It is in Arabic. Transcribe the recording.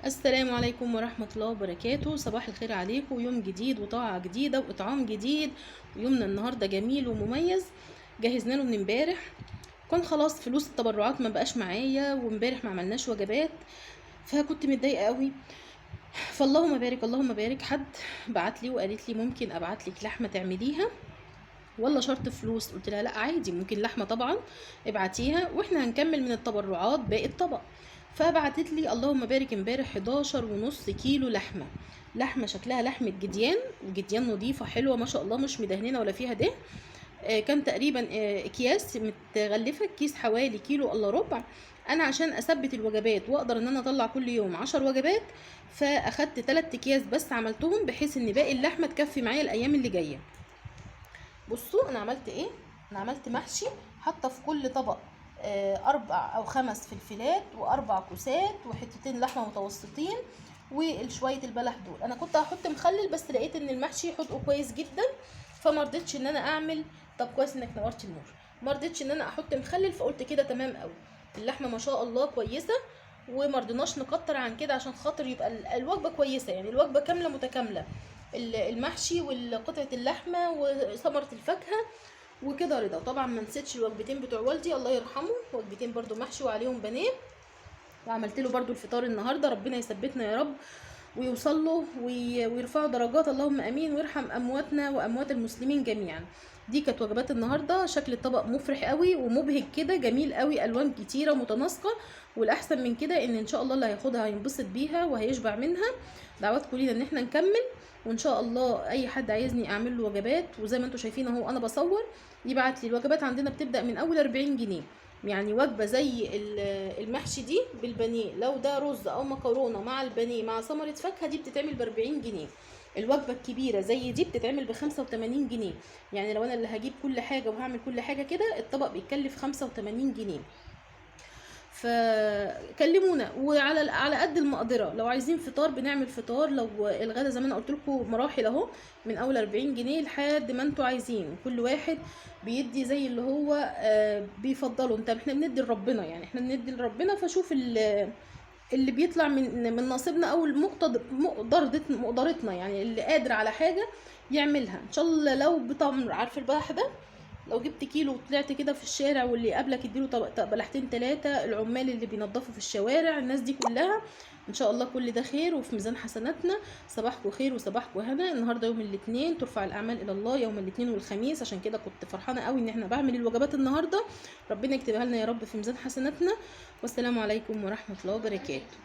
السلام عليكم ورحمة الله وبركاته. صباح الخير عليكم، يوم جديد وطاعة جديدة وإطعام جديد، ويومنا النهاردة جميل ومميز. جهزنا له من امبارح، كان خلاص فلوس التبرعات ما بقاش معايا، وامبارح ما عملناش وجبات، فكنت متضايقة قوي. فاللهم بارك اللهم بارك، حد بعت لي وقالت لي ممكن ابعت لك لحمة تعمليها ولا شرط فلوس؟ قلت لها لا عادي، ممكن لحمه طبعا، ابعتيها واحنا هنكمل من التبرعات باقي الطبق. فبعتت لي اللهم بارك امبارح 11.5 كيلو لحمه شكلها لحمه جديان، وجديان نظيفه حلوه ما شاء الله، مش مدهنه ولا فيها دهن. كان تقريبا اكياس متغلفه، الكيس حوالي كيلو الا ربع. انا عشان اثبت الوجبات واقدر ان انا اطلع كل يوم 10 وجبات، فاخدت 3 اكياس بس عملتهم بحيث ان باقي اللحمه تكفي معايا الايام اللي جايه. بصوا انا عملت ايه. انا عملت محشي، حاطه في كل طبق 4 أو 5 فلفلات و4 كوسات وحتتين لحمه متوسطين وشويه البلح دول. انا كنت هحط مخلل بس لقيت ان المحشي حدقه كويس جدا، فما رضيتش ان انا اعمل. طب كويس انك نورتي النور. ما رضيتش ان انا احط مخلل، فقلت كده تمام قوي. اللحمه ما شاء الله كويسه، وما رضيناش نكتر عن كده عشان خاطر يبقى الوجبه كويسه، يعني الوجبه كامله متكامله، المحشي وقطعه اللحمه وثمره الفاكهه وكده رضا. وطبعا ما نسيتش الوجبتين بتوع والدي الله يرحمه، وجبتين برضو محشي وعليهم بانيه، وعملت له برضو الفطار النهارده. ربنا يثبتنا يا رب ويوصل له ويرفعوا درجات، اللهم امين، ويرحم امواتنا واموات المسلمين جميعا. دي كانت وجبات النهارده. شكل الطبق مفرح قوي ومبهج كده، جميل قوي، الوان كتيره متناسقه، والاحسن من كده ان شاء الله اللي هياخدها هينبسط بيها وهيشبع منها. دعواتكم لينا ان احنا نكمل، وان شاء الله اي حد عايزني اعمل له وجبات، وزي ما انتم شايفين اهو انا بصور، يبعت لي. الوجبات عندنا بتبدا من اول 40 جنيه، يعني وجبه زي المحشي دي بالبانيه، لو ده رز او مكرونه مع البانيه مع ثمره فاكهه، دي بتتعمل ب40 جنيه. الوجبه الكبيره زي دي بتتعمل ب85 جنيه. يعني لو انا اللي هجيب كل حاجه وهعمل كل حاجه كده، الطبق بيتكلف 85 جنيه. فكلمونا، على قد المقدره. لو عايزين فطار بنعمل فطار، لو الغدا زي ما انا قلت لكم مراحل اهو، من اول 40 جنيه لحد ما انتوا عايزين. كل واحد بيدي زي اللي هو بيفضله. احنا بندي لربنا، يعني احنا بندي لربنا، فشوف اللي بيطلع من نصيبنا او مقدرتنا، يعني اللي قادر على حاجه يعملها ان شاء الله. لو بتمر، عارف البلح ده، لو جبت كيلو وطلعت كده في الشارع، واللي قبلك اديله بلحتين 3، العمال اللي بينظفوا في الشوارع، الناس دي كلها، ان شاء الله كل ده خير وفي ميزان حسناتنا. صباحكم خير وصباحكم هنا. النهارده يوم الاثنين، ترفع الاعمال الى الله يوم الاثنين والخميس، عشان كده كنت فرحانه قوي ان احنا بعمل الوجبات النهارده. ربنا يكتبها لنا يا رب في ميزان حسناتنا. والسلام عليكم ورحمه الله وبركاته.